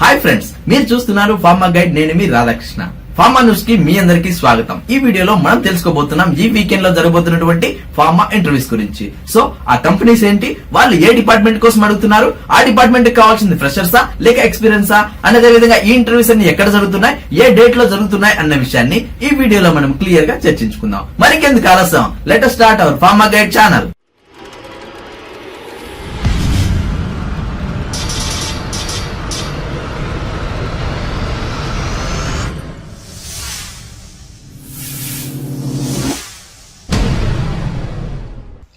Hi friends, మీరు చూస్తున్నారు pharma guide. నేను మీ రాధాకృష్ణ. ఫార్మా న్యూస్ కి మీ అందరికి స్వాగతం. ఈ వీడియోలో మనం తెలుసుకోబోతున్నాం ఈ వీకెండ్ లో జరగబోతున్నటువంటి ఫార్మా ఇంటర్వ్యూస్ గురించి. సో ఆ కంపెనీస్ ఏంటి, వాళ్ళు ఏ డిపార్ట్మెంట్ కోసం అడుగుతున్నారు, ఆ డిపార్ట్మెంట్ కి కావాల్సింది ఫ్రెషర్సా లేక ఎక్స్పీరియన్సా, అదే విధంగా ఈ ఇంటర్వ్యూస్ అన్ని ఎక్కడ జరుగుతున్నాయి, ఏ డేట్ లో జరుగుతున్నాయి అన్న విషయాన్ని ఈ వీడియోలో మనం క్లియర్ గా చర్చించుకుందాం. మరికెందుకు ఆలస్యం, let us start our pharma guide channel.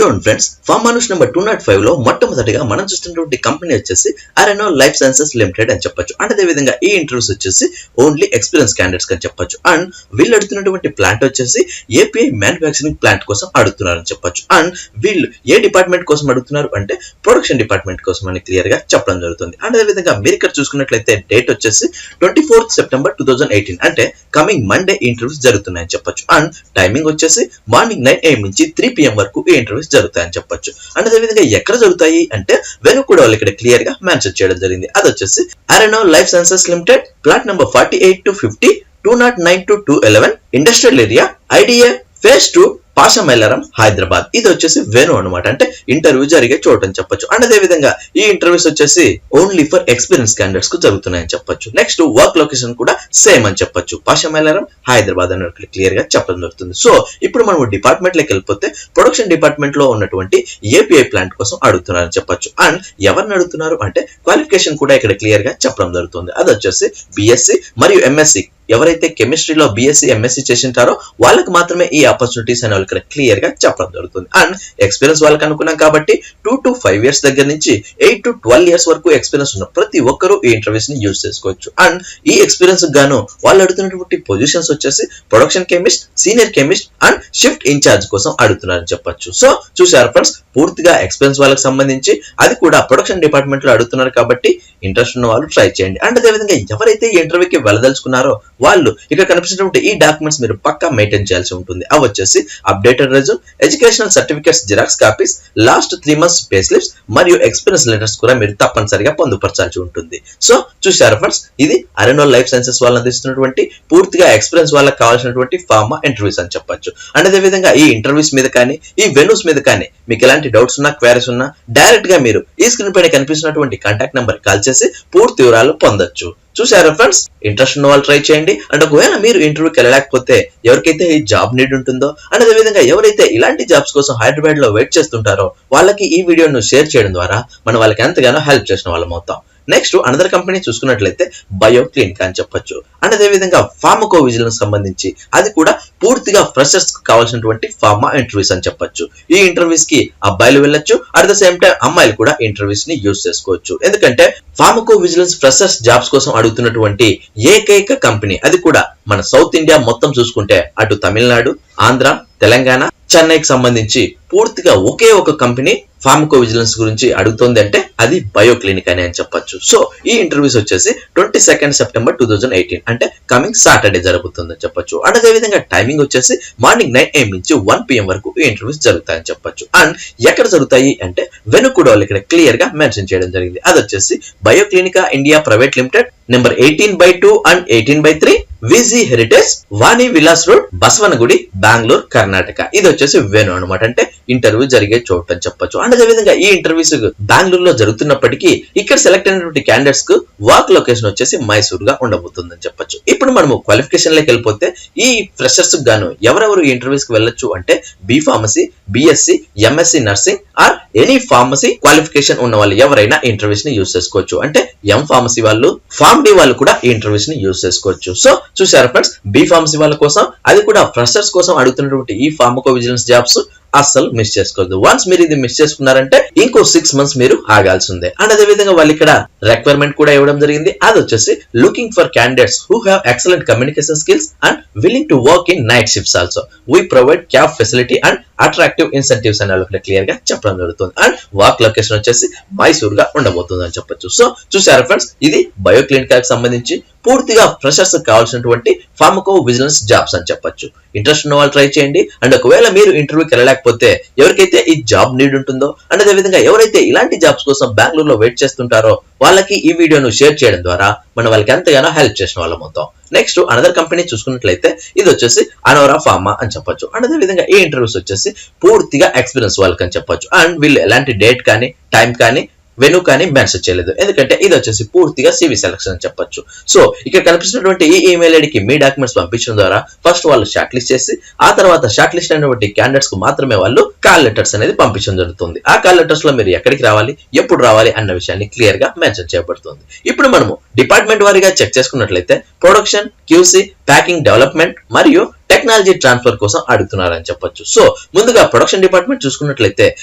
చూడండి ఫ్రెండ్స్, ఫార్మా న్యూస్ నెంబర్ 205 లో మొట్టమొదటిగా మనం చూస్తున్నటువంటి కంపెనీ వచ్చేసి అరెనో లైఫ్ సైన్సెస్ లిమిటెడ్ అని చెప్పొచ్చు. అండ్ అదే విధంగా ఈ ఇంటర్వ్యూస్ వచ్చేసి ఓన్లీ ఎక్స్పీరియన్స్ క్యాండిడేట్స్ అని చెప్పొచ్చు. అండ్ వీళ్ళు అడుగుతున్నటువంటి ప్లాంట్ వచ్చేసి ఏపీఐ మ్యానుఫ్యాక్చరింగ్ ప్లాంట్ కోసం అడుగుతున్నారని చెప్పొచ్చు. అండ్ వీళ్ళు ఏ డిపార్ట్మెంట్ కోసం అడుగుతున్నారు అంటే ప్రొడక్షన్ డిపార్ట్మెంట్ కోసం అని క్లియర్ గా చెప్పడం జరుగుతుంది. అండ్ అదే విధంగా మీరు ఇక్కడ చూసుకున్నట్లయితే డేట్ వచ్చేసి 24th September 2018 అంటే కమింగ్ మండే ఈ ఇంటర్వ్యూస్ జరుగుతున్నాయని చెప్పొచ్చు. అండ్ టైమింగ్ వచ్చేసి మార్నింగ్ 9 AM నుంచి 3 PM వరకు ఈ ఇంటర్వ్యూస్ జరుగుతాయని చెప్పొచ్చు. అండ్ అదే విధంగా ఎక్కడ జరుగుతాయి అంటే వెను కూడా వాళ్ళు ఇక్కడ క్లియర్ గా మెన్షన్ చేయడం జరిగింది. అది వచ్చేసి Areno life sciences limited, plot number 48 to 50, 209 to 211, industrial area, IDA, phase 2, Pashamylaram, Hyderabad. ఇది వచ్చేసి వెను అనమాట, అంటే ఇంటర్వ్యూ జరిగే చోటు అని చెప్పొచ్చు. అండ్ అదే విధంగా ఈ ఇంటర్వ్యూస్ వచ్చేసి ఓన్లీ ఫర్ ఎక్స్పీరియన్స్ క్యాండిడేట్స్ కు జరుగుతున్నాయని చెప్పొచ్చు. నెక్స్ట్ వర్క్ లొకేషన్ కూడా సేమ్ అని చెప్పొచ్చు, పాషమైలారం, హైదరాబాద్ అని క్లియర్ గా చెప్పడం జరుగుతుంది. సో ఇప్పుడు మనం డిపార్ట్మెంట్ లోకి వెళ్ళిపోతే ప్రొడక్షన్ డిపార్ట్మెంట్ లో ఉన్నటువంటి ఏపీఐ ప్లాంట్ కోసం అడుగుతున్నారని చెప్పొచ్చు. అండ్ ఎవరిని అడుగుతున్నారు అంటే క్వాలిఫికేషన్ కూడా ఇక్కడ క్లియర్ గా చెప్పడం జరుగుతుంది. అది వచ్చేసి బిఎస్సి మరియు ఎంఎస్సి. ఎవరైతే కెమిస్ట్రీలో బిఎస్సి ఎంఎస్సి చేసింటారో వాళ్ళకి మాత్రమే ఈ ఆపర్చునిటీస్ అనే ఇక్కడ క్లియర్ గా చెప్పడం జరుగుతుంది. అండ్ ఎక్స్పీరియన్స్ వాళ్ళకి అనుకున్నాం కాబట్టి 2 to 5 years దగ్గర నుంచి 8 to 12 years వరకు ఎక్స్పీరియన్స్ ఉన్న ప్రతి ఒక్కరూ ఈ ఇంటర్వ్యూస్ ని యూజ్ చేసుకోవచ్చు. అండ్ ఈ ఎక్స్పీరియన్స్ గాను వాళ్ళు అడుగుతున్నటువంటి పొజిషన్స్ వచ్చేసి production chemist, senior chemist and shift incharge కోసం అడుగుతున్నారని చెప్పొచ్చు. సో చూసారు ఫ్రెండ్స్, పూర్తిగా ఎక్స్పీరియన్స్ వాళ్ళకి సంబంధించి అది కూడా ప్రొడక్షన్ డిపార్ట్మెంట్ లో అడుగుతున్నారు కాబట్టి ఇంట్రెస్ట్ ఉన్న వాళ్ళు ట్రై చేయండి. అండ్ అదే విధంగా ఎవరైతే ఈ ఇంటర్వ్యూకి వెళ్ళదలుచుకున్నారో వాళ్ళు ఇక్కడ కనిపించినటువంటి ఈ డాక్యుమెంట్స్ మీరు పక్కా మెయింటైన్ చేయాల్సి ఉంటుంది. అవి వచ్చేసి updated resume, educational certificates xerox copies, last 3 months pay slips మరియు ఎక్స్పీరియన్స్ లెటర్స్ కూడా మీరు తప్పనిసరిగా పొందుపరచాల్సి ఉంటుంది. సో చూసారు ఫ్రెండ్స్, ఇది అరెనో లైఫ్ సైన్సెస్ వాళ్ళు అందిస్తున్నటువంటి పూర్తిగా ఎక్స్పీరియన్స్ వాళ్ళకి కావాల్సినటువంటి ఫార్మా ఇంటర్వ్యూస్ అని చెప్పొచ్చు. అండ్ అదే విధంగా ఈ ఇంటర్వ్యూస్ మీద కానీ ఈ వెన్యూస్ మీద కానీ మీకు ఎలాంటి డౌట్స్ ఉన్నా, క్వైరీస్ ఉన్నా డైరెక్ట్ గా మీరు ఈ స్క్రీన్ పైన కనిపిస్తున్నటువంటి కాంటాక్ట్ నెంబర్ కాల్ చేసి పూర్తి వివరాలు పొందొచ్చు. చూసారా ఫ్రెండ్స్, ఇంట్రెస్ట్ ఉన్న వాళ్ళు ట్రై చేయండి. అండ్ ఒకవేళ మీరు ఇంటర్వ్యూకి వెళ్ళలేకపోతే ఎవరికైతే ఈ జాబ్ నీడ్ ఉంటుందో అండ్ అదే విధంగా ఎవరైతే ఇలాంటి జాబ్స్ కోసం హైదరాబాద్ లో వెయిట్ చేస్తుంటారో వాళ్ళకి ఈ వీడియోను షేర్ చేయడం ద్వారా మనం వాళ్ళకి ఎంతగానో హెల్ప్ చేసిన వాళ్ళం అవుతాం. నెక్స్ట్ అనదర్ కంపెనీ చూసుకున్నట్లయితే బయోక్లినికా అని చెప్పొచ్చు. అండ్ అదే విధంగా ఫార్మకో విజిలెన్స్ సంబంధించి అది కూడా పూర్తిగా ఫ్రెషర్స్ కావాల్సినటువంటి ఫార్మా ఇంటర్వ్యూస్ అని చెప్పొచ్చు. ఈ ఇంటర్వ్యూస్ కి అబ్బాయిలు వెళ్ళొచ్చు, అట్ ద సేమ్ టైం అమ్మాయిలు కూడా ఇంటర్వ్యూస్ ని యూజ్ చేసుకోవచ్చు. ఎందుకంటే ఫార్మకో విజిలెన్స్ ఫ్రెషర్స్ జాబ్స్ కోసం అడుగుతున్నటువంటి ఏకైక కంపెనీ, అది కూడా మన సౌత్ ఇండియా మొత్తం చూసుకుంటే అటు తమిళనాడు, ఆంధ్ర, తెలంగాణ, చెన్నైకి సంబంధించి పూర్తిగా ఒకే ఒక కంపెనీ ఫార్మకో విజిలెన్స్ గురించి అడుగుతుంది అంటే అది బయోక్లినిక్ అని చెప్పొచ్చు. సో ఈ ఇంటర్వ్యూస్ వచ్చేసి 22nd September 2018 అంటే కమింగ్ సాటర్డే జరుగుతుందని చెప్పొచ్చు. అండ్ అదే విధంగా టైమింగ్ వచ్చేసి మార్నింగ్ 9 AM నుంచి 1 PM వరకు ఈ ఇంటర్వ్యూస్ జరుగుతాయని చెప్పొచ్చు. అండ్ ఎక్కడ జరుగుతాయి అంటే వెను కూడా వాళ్ళు ఇక్కడ క్లియర్ గా మెన్షన్ చేయడం జరిగింది. అది వచ్చేసి Bioclinica India private limited, number 18/2 and 18/3, VG heritage, Vani Vilas road, Basavanagudi, Bengaluru, Karnataka. ఇది వచ్చేసి వెను అనమాట, అంటే ఇంటర్వ్యూ జరిగే చోటు అని చెప్పొచ్చు. అండ్ అదే విధంగా ఈ ఇంటర్వ్యూస్ బెంగళూరులో జరుగుతున్నప్పటికీ ఇక్కడ సెలెక్ట్ అయినటువంటి క్యాండిడేట్స్ కు వర్క్ లొకేషన్ వచ్చేసి మైసూర్ గా ఉండబోతుందని చెప్పొచ్చు. ఇప్పుడు మనము క్వాలిఫికేషన్ లోకి వెళ్ళిపోతే ఈ ఫ్రెషర్స్ గాను ఎవరెవరు ఈ ఇంటర్వ్యూస్ కి వెళ్ళొచ్చు అంటే B pharmacy, BSc, MSc nursing or any pharmacy qualification ఉన్న వాళ్ళు ఎవరైనా ఇంటర్వ్యూస్ ని యూజ్ చేసుకోవచ్చు. అంటే ఎం ఫార్మసీ వాళ్ళు, ఫార్మ్ డి వాళ్ళు కూడా ఈ ఇంటర్వ్యూస్ ని యూజ్ చేసుకోవచ్చు. సో చూసారు ఫ్రెండ్స్, బి ఫార్మసీ వాళ్ళ కోసం అది కూడా ఫ్రెషర్స్ కోసం అడుగుతున్నటువంటి ఈ ఫార్మకో విజిలెన్స్ జాబ్స్ అస్సలు మిస్ చేసుకోవద్దు. వన్స్ మీరు ఇది మిస్ చేసుకున్నారంటే ఇంకో 6 months మీరు ఆగాల్సిందే. అండ్ అదే విధంగా వాళ్ళు ఇక్కడ రిక్వైర్మెంట్ కూడా ఇవ్వడం జరిగింది. అది వచ్చేసి looking for candidates who have excellent communication skills and willing to work in night shifts also. We provide cab facility and attractive incentives అని వాళ్ళకి క్లియర్ గా చెప్పడం జరుగుతుంది. అండ్ వర్క్ లొకేషన్ వచ్చేసి మైసూర్ గా ఉండబోతుంది అని చెప్పొచ్చు. సో చూసారా ఫ్రెండ్స్, ఇది బయోక్లినికా కి సంబంధించి పూర్తిగా ఫ్రెషర్స్ కావాల్సినటువంటి ఫార్మకో విజిలెన్స్ జాబ్స్ అని చెప్పొచ్చు. ఇంట్రెస్ట్ ఉన్న వాళ్ళు ట్రై చేయండి. అండ్ ఒకవేళ మీరు ఇంటర్వ్యూకి వెళ్ళలేకపోతే ఎవరికైతే ఈ జాబ్ నీడ్ ఉంటుందో అండ్ అదే విధంగా ఎవరైతే ఇలాంటి జాబ్స్ కోసం బెంగళూరులో వెయిట్ చేస్తుంటారో వాళ్ళకి ఈ వీడియోను షేర్ చేయడం ద్వారా మనం వాళ్ళకి ఎంతగానో హెల్ప్ చేసిన వాళ్ళం అవుతాం. నెక్స్ట్ అనదర్ కంపెనీ చూసుకున్నట్లయితే ఇది వచ్చేసి అనోరా ఫార్మా అని చెప్పొచ్చు. అండ్ అదే విధంగా ఈ ఇంటర్వ్యూస్ వచ్చేసి పూర్తిగా ఎక్స్పీరియన్స్ వాళ్ళకి అని చెప్పొచ్చు. అండ్ వీళ్ళు ఎలాంటి డేట్ కానీ టైం కానీ వెను కానీ మెన్షన్ చేయలేదు, ఎందుకంటే ఇది వచ్చేసి పూర్తిగా సివి సెలక్షన్ అని చెప్పొచ్చు. సో ఇక్కడ కనిపిస్తున్నటువంటి ఈ ఈమెయిల్ ఐడికి మీ డాక్యుమెంట్స్ పంపించడం ద్వారా ఫస్ట్ వాళ్ళు షార్ట్ లిస్ట్ చేసి ఆ తర్వాత షార్ట్ లిస్ట్ అయినటువంటి క్యాండిడేట్స్ కు మాత్రమే వాళ్ళు కాల్ లెటర్స్ అనేది పంపించడం జరుగుతుంది. ఆ కాల్ లెటర్స్ లో మీరు ఎక్కడికి రావాలి, ఎప్పుడు రావాలి అన్న విషయాన్ని క్లియర్ గా మెన్షన్ చేయబడుతుంది. ఇప్పుడు మనము డిపార్ట్మెంట్ వారీగా చెక్ చేసుకున్నట్లయితే ప్రొడక్షన్, క్యూసీ, ప్యాకింగ్, డెవలప్మెంట్ మరియు టెక్నాలజీ ట్రాన్స్ఫర్ కోసం అడుగుతున్నారని చెప్పొచ్చు. సో ముందుగా ప్రొడక్షన్ డిపార్ట్మెంట్ చూసుకున్నట్లయితే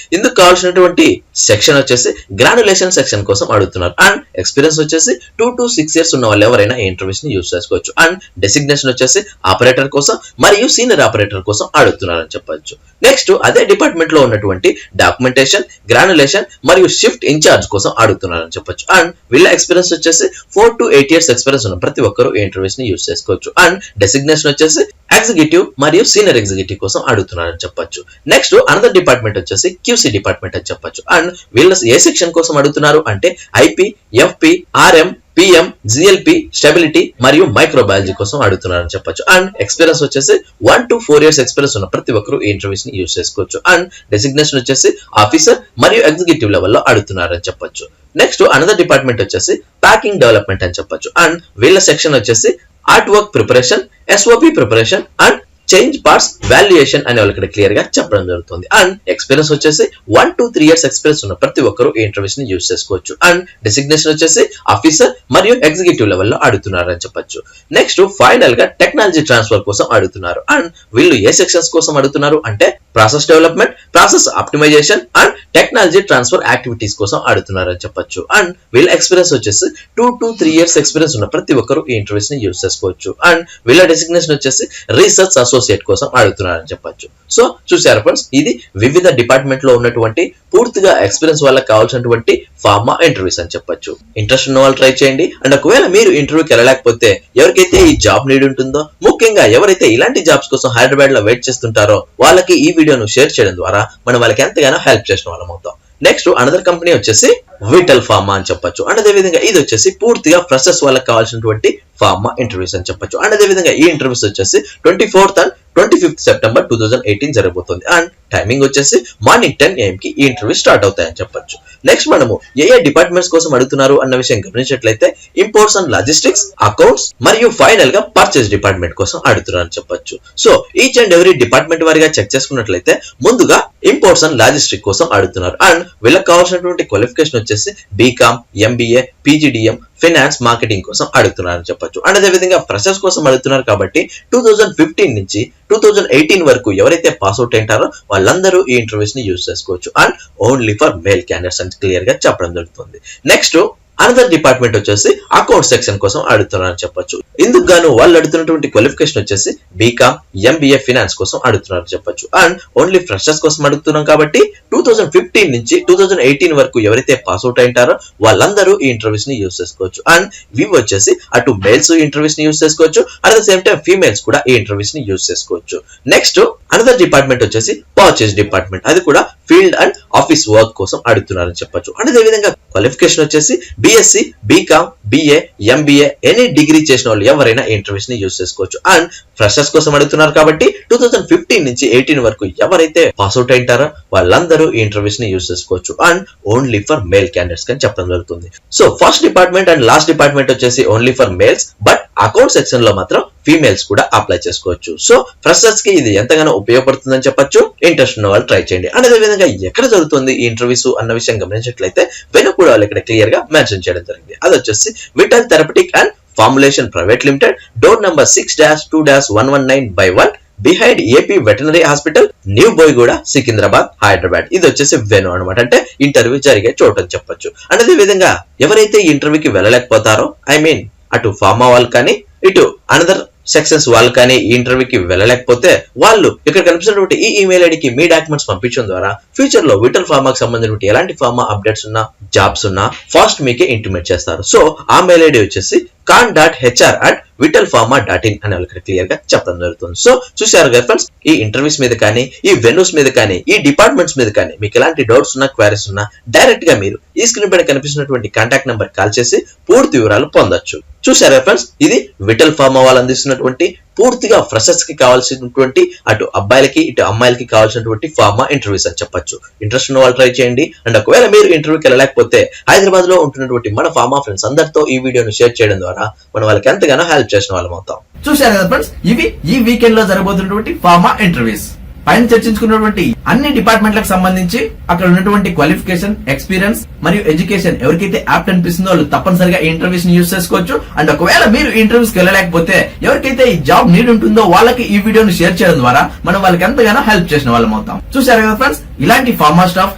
ఇందుకు కావాల్సినటువంటి సెక్షన్ వచ్చేసి గ్రాన్యులేషన్ సెక్షన్ కోసం అడుగుతున్నారు. అండ్ ఎక్స్పీరియన్స్ వచ్చేసి 2 to 6 years ఉన్న వాళ్ళు ఎవరైనా ఇంటర్వ్యూస్ ని యూజ్ చేసుకోవచ్చు. అండ్ డెసిగ్నేషన్ వచ్చేసి ఆపరేటర్ కోసం మరియు సీనియర్ ఆపరేటర్ కోసం అడుగుతున్నారని చెప్పొచ్చు. నెక్స్ట్ అదే డిపార్ట్మెంట్ లో ఉన్నటువంటి డాక్యుమెంటేషన్, గ్రాన్యులేషన్ మరియు షిఫ్ట్ ఇన్ఛార్జ్ కోసం అడుగుతున్నారని చెప్పొచ్చు. అండ్ వీళ్ళ ఎక్స్పీరియన్స్ వచ్చేసి 4 to 8 years ఎక్స్పీరియన్స్ ఉన్న ప్రతి ఒక్కరు ఇంటర్వ్యూస్ ని యూజ్ చేసుకోవచ్చు. అండ్ డెసిగ్నేషన్ వచ్చేసి ఎగ్జిక్యూటివ్ మరియు సీనియర్ ఎగ్జిక్యూటివ్ కోసం అడుగుతున్నారని చెప్పొచ్చు. నెక్స్ట్ అనదర్ డిపార్ట్మెంట్ వచ్చేసి క్యూసీ డిపార్ట్మెంట్ అని చెప్పొచ్చు. అండ్ వీళ్ళ ఏ సెక్షన్ కోసం అడుగుతున్నారు అంటే IP, FP, RM, PM, GLP, stability మరియు మైక్రోబయాలజీ కోసం అడుగుతున్నారని చెప్పొచ్చు. అండ్ ఎక్స్పీరియన్స్ వచ్చేసి 1 to 4 years ఎక్స్పీరియన్స్ ఉన్న ప్రతి ఒక్కరు ఈ ఇంటర్వ్యూస్ ని యూజ్ చేసుకోవచ్చు. అండ్ డెసిగ్నేషన్ వచ్చేసి ఆఫీసర్ మరియు ఎగ్జిక్యూటివ్ లెవెల్లో అడుగుతున్నారని చెప్పొచ్చు. నెక్స్ట్ అనదర్ డిపార్ట్మెంట్ వచ్చేసి ప్యాకింగ్ డెవలప్మెంట్ అని చెప్పొచ్చు. అండ్ వీళ్ళ సెక్షన్ వచ్చేసి art work preparation, SOP preparation and change parts valuation అనే వాళ్ళు ఇక్కడ క్లియర్ గా చెప్పడం జరుగుతుంది. అండ్ ఎక్స్పీరియన్స్ వచ్చేసి 1 to 3 years ఎక్స్పీరియన్స్ ఉన్న ప్రతి ఒక్కరు ఈ ఇంటర్వ్యూస్ ని యూజ్ చేసుకోవచ్చు. అండ్ డెసిగ్నేషన్ వచ్చేసి ఆఫీసర్ మరియు ఎగ్జిక్యూటివ్ లెవెల్లో అడుగుతున్నారని చెప్పొచ్చు. నెక్స్ట్ ఫైనల్ గా టెక్నాలజీ ట్రాన్స్ఫర్ కోసం అడుగుతున్నారు. అండ్ వీళ్ళు ఏ సెక్షన్స్ కోసం అడుగుతున్నారు అంటే process development, process optimisation and technology transfer activities కోసం అడుగుతున్నారని చెప్పొచ్చు. అండ్ వీళ్ళ ఎక్స్పీరియన్స్ వచ్చేసి 2 to 3 years ఎక్స్పీరియన్స్ ఉన్న ప్రతి ఒక్కరు ఈ ఇంటర్వ్యూస్ ని యూజ్ చేసుకోవచ్చు. అండ్ వీళ్ళ డెసిగ్నేషన్ వచ్చేసి రీసెర్చ్ అసోసియేట్ కోసం అడుగుతున్నారని చెప్పొచ్చు. సో చూసారు ఫ్రెండ్స్, ఇది వివిధ డిపార్ట్మెంట్ లో ఉన్నటువంటి పూర్తిగా ఎక్స్పీరియన్స్ వాళ్ళకి కావాల్సినటువంటి ఫార్మా ఇంటర్వ్యూస్ అని చెప్పొచ్చు. ఇంట్రెస్ట్ ఉన్న వాళ్ళు ట్రై చేయండి. అండ్ ఒకవేళ మీరు ఇంటర్వ్యూకి వెళ్ళలేకపోతే ఎవరికైతే ఈ జాబ్ నీడ్ ఉంటుందో, ముఖ్యంగా ఎవరైతే ఇలాంటి జాబ్స్ కోసం హైదరాబాద్ లో వెయిట్ చేస్తుంటారో వాళ్ళకి ఈ వీడియోను షేర్ చేయడం ద్వారా మనం వాళ్ళకి ఎంతగానో హెల్ప్ చేసిన వాళ్ళం అవుతాం. నెక్స్ట్ అనదర్ కంపెనీ వచ్చేసి విటల్ ఫార్మా అని చెప్పొచ్చు. అండ్ అదే విధంగా ఇది వచ్చేసి పూర్తిగా ఫ్రెషర్స్ వాళ్ళకి కావాల్సినటువంటి ఫార్మా ఇంటర్వ్యూస్ అని చెప్పొచ్చు. అండ్ అదే విధంగా ఈ ఇంటర్వ్యూస్ వచ్చేసి 24th and 25th September 2018 జరగబోతుంది. అండ్ టైమింగ్ వచ్చేసి మార్నింగ్ 10 AM కి ఈ ఇంటర్వ్యూ స్టార్ట్ అవుతాయని చెప్పొచ్చు. నెక్స్ట్ మనము ఏ డిపార్ట్మెంట్స్ కోసం అడుగుతున్నారు అన్న విషయం గమనించినట్లయితే ఇంపోర్ట్స్ అండ్ లాజిస్టిక్స్, అకౌంట్స్ మరియు ఫైనల్ గా పర్చేస్ డిపార్ట్మెంట్ కోసం అడుగుతున్నారు అని చెప్పొచ్చు. So each and every department వారిగా చెక్ చేసుకున్నట్లయితే ముందుగా ఇంపోర్ట్స్ అండ్ లాజిస్టిక్ కోసం అడుగుతున్నారు. అండ్ వీళ్ళకి కావాల్సినటువంటి క్వాలిఫికేషన్ వచ్చేసి BCom, MBA, PGDM, finance, marketing కోసం అడుగుతున్నారని చెప్పొచ్చు. అండ్ అదే విధంగా ఫ్రెషర్స్ కోసం అడుగుతున్నారు కాబట్టి 2015 నుంచి 2018 వరకు ఎవరైతే పాస్ అవుట్ అయింటారో వాళ్ళందరూ ఈ ఇంటర్వ్యూస్ ని యూజ్ చేసుకోవచ్చు. And only for male candidates అని క్లియర్ గా చెప్పడం జరుగుతుంది. నెక్స్ట్ అనదర్ డిపార్ట్మెంట్ వచ్చేసి అకౌంట్ సెక్షన్ కోసం అడుగుతున్నారని చెప్పొచ్చు. ఇందుకు గాను వాళ్ళు అడుగుతున్నటువంటి క్వాలిఫికేషన్ వచ్చేసి బీకామ్, ఎంబీఏ, ఫైనాన్స్ కోసం అడుగుతున్నారని చెప్పొచ్చు. అండ్ ఓన్లీ ఫ్రెషర్స్ కోసం అడుగుతున్నాం కాబట్టి 2015 నుంచి 2018 వరకు ఎవరైతే పాస్ అవుట్ అయింటారో వాళ్ళందరూ ఈ ఇంటర్వ్యూస్ ని యూజ్ చేసుకోవచ్చు. అండ్ ఇవి వచ్చేసి అటు మేల్స్ ఇంటర్వ్యూస్ ని యూజ్ చేసుకోవచ్చు, at the same time females కూడా ఈ ఇంటర్వ్యూస్ ని యూజ్ చేసుకోవచ్చు. నెక్స్ట్ అనదర్ డిపార్ట్మెంట్ వచ్చేసి పర్చేస్ డిపార్ట్మెంట్, అది కూడా ఫీల్డ్ అండ్ ఆఫీస్ వర్క్ కోసం అడుగుతున్నారని చెప్పొచ్చు. అండ్ అదే విధంగా క్వాలిఫికేషన్ వచ్చేసి BSc, BCom, BA, MBA any degree చేసిన వాళ్ళు ఎవరైనా ఇంటర్వ్యూస్ ని యూజ్ చేసుకోవచ్చు. అండ్ ఫ్రెషర్స్ కోసం అడుగుతున్నారు కాబట్టి 2015 నుంచి 18 వరకు ఎవరైతే పాస్ అవుట్ అయింటారో వాళ్ళందరూ ఈ ఇంటర్వ్యూస్ ని యూజ్ చేసుకోవచ్చు. And only for male candidates అని చెప్పడం జరుగుతుంది. So first department and last department వచ్చేసి only for males, but account section లో మాత్రం ఫీమేల్స్ కూడా అప్లై చేసుకోవచ్చు. సో ఫ్రెషర్స్ కి ఇది ఎంతగానో ఉపయోగపడుతుందని చెప్పొచ్చు. ఇంట్రెస్ట్ ఉన్న వాళ్ళు ట్రై చేయండి. అండ్ అదే విధంగా ఎక్కడ జరుగుతుంది ఈ ఇంటర్వ్యూస్ అన్న విషయం గమనించినట్లయితే వెనుక కూడా వాళ్ళు ఇక్కడ క్లియర్ గా మెన్షన్ చేయడం జరిగింది. అది వచ్చేసి vital therapeutic and formulation private limited, door number 6-2-119/1 behind AP veterinary hospital, new Boiguda, Secunderabad, Hyderabad. ఇది వచ్చేసి వెను అనమాట, అంటే ఇంటర్వ్యూ జరిగే చోటు అని చెప్పొచ్చు. అండ్ అదే విధంగా ఎవరైతే ఈ ఇంటర్వ్యూకి వెళ్ళలేకపోతారో, ఐ మీన్ అటు ఫార్మా వాళ్ళు కానీ ఇటు అనదర్ సెక్షన్స్ వాళ్ళు కానీ ఈ ఇంటర్వ్యూకి వెళ్ళలేకపోతే వాళ్ళు ఇక్కడ కనిపిస్తున్నటువంటి ఈ ఈమెయిల్ ఐడికి మీ డాక్యుమెంట్స్ పంపించడం ద్వారా ఫ్యూచర్ లో విటల్ ఫార్మాకి సంబంధించిన ఎలాంటి ఫార్మా అప్డేట్స్ ఉన్నా జాబ్స్ ఉన్నా ఫాస్ట్ మీకే ఇంటిమేట్ చేస్తారు. సో ఆ మెయిల్ ఐడి వచ్చేసి con.hr@vitalpharma.in అని వాళ్ళకి క్లియర్ గా చెప్పడం జరుగుతుంది. సో చూసారు కదా ఫ్రెండ్స్, ఈ ఇంటర్వ్యూస్ మీద కానీ ఈ వెన్యూస్ మీద కానీ ఈ డిపార్ట్మెంట్స్ మీద కానీ మీకు ఎలాంటి డౌట్స్ ఉన్నా క్వైరీస్ ఉన్నా డైరెక్ట్ గా మీరు ఈ స్క్రీన్ పైన కనిపిస్తున్నటువంటి కాంటాక్ట్ నెంబర్ కాల్ చేసి పూర్తి వివరాలు పొందొచ్చు. చూసారా ఫ్రెండ్స్, ఇది విటల్ ఫార్మా వాళ్ళు అందిస్తున్నటువంటి పూర్తిగా ఫ్రెషర్స్ కి కావాల్సినటువంటి అటు అబ్బాయిలకి ఇటు అమ్మాయిలకి కావాల్సినటువంటి ఫార్మా ఇంటర్వ్యూస్ అని చెప్పొచ్చు. ఇంట్రెస్ట్ ఉన్న వాళ్ళు ట్రై చేయండి. అండ్ ఒకవేళ మీరు ఇంటర్వ్యూకి వెళ్ళలేకపోతే హైదరాబాద్ లో ఉంటున్నటువంటి మన ఫార్మా ఫ్రెండ్స్ అందరితో ఈ వీడియోను షేర్ చేయడం ద్వారా మనం వాళ్ళకి ఎంతగానో హెల్ప్ చేసిన వాళ్ళం అవుతాం. చూశారు కదా ఫ్రెండ్స్, ఇవి ఈ వీకెండ్ లో జరగబోతున్నటువంటి ఫార్మా ఇంటర్వ్యూస్. పైన చర్చించుకున్నటువంటి అన్ని డిపార్ట్మెంట్లకు సంబంధించి అక్కడ ఉన్నటువంటి క్వాలిఫికేషన్, ఎక్స్పీరియన్స్ మరియు ఎడ్యుకేషన్ ఎవరికైతే యాప్ట్ అనిపిస్తుందో వాళ్ళు తప్పనిసరిగా ఈ ఇంటర్వ్యూస్ ని యూజ్ చేసుకోవచ్చు. అండ్ ఒకవేళ మీరు ఇంటర్వ్యూస్ కి వెళ్ళలేకపోతే ఎవరికైతే ఈ జాబ్ నీడ్ ఉంటుందో వాళ్ళకి ఈ వీడియోను షేర్ చేయడం ద్వారా మనం వాళ్ళకి ఎంతగానో హెల్ప్ చేసిన వాళ్ళం అవుతాం. చూసారు కదా ఫ్రెండ్స్, ఇలాంటి ఫార్మా స్టాఫ్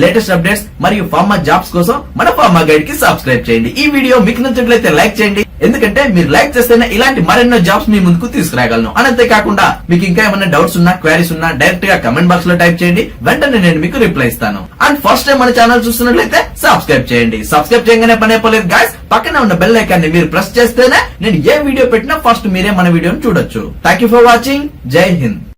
లేటెస్ట్ అప్డేట్స్ మరియు ఫార్మా జాబ్స్ కోసం మన ఫార్మా గైడ్ కి సబ్స్క్రైబ్ చేయండి. ఈ వీడియో మీకు నచ్చినట్లయితే లైక్ చేయండి, ఎందుకంటే మీరు లైక్ చేస్తేనే ఇలాంటి మరెన్నో జాబ్స్ మీ ముందుకు తీసుకురాగలను. అంతే కాకుండా మీకు ఇంకా ఏమైనా డౌట్స్ ఉన్నా క్వైరీస్ ఉన్నా డైరెక్ట్ గా కమెంట్ బాక్స్ లో టైప్ చేయండి, వెంటనే నేను మీకు రిప్లై ఇస్తాను. అండ్ ఫస్ట్ టైం మన ఛానల్ చూస్తున్నట్లయితే సబ్స్క్రైబ్ చేయండి. సబ్స్క్రైబ్ చేయగానే పని అయిపోలేదు గాయ్స్, పక్కనే ఉన్న బెల్ ఐకాన్ ని మీరు ప్రెస్ చేస్తేనే నేను ఏ వీడియో పెట్టినా ఫస్ట్ మీరే మన వీడియోని చూడొచ్చు. Thank you for watching. జై హింద్.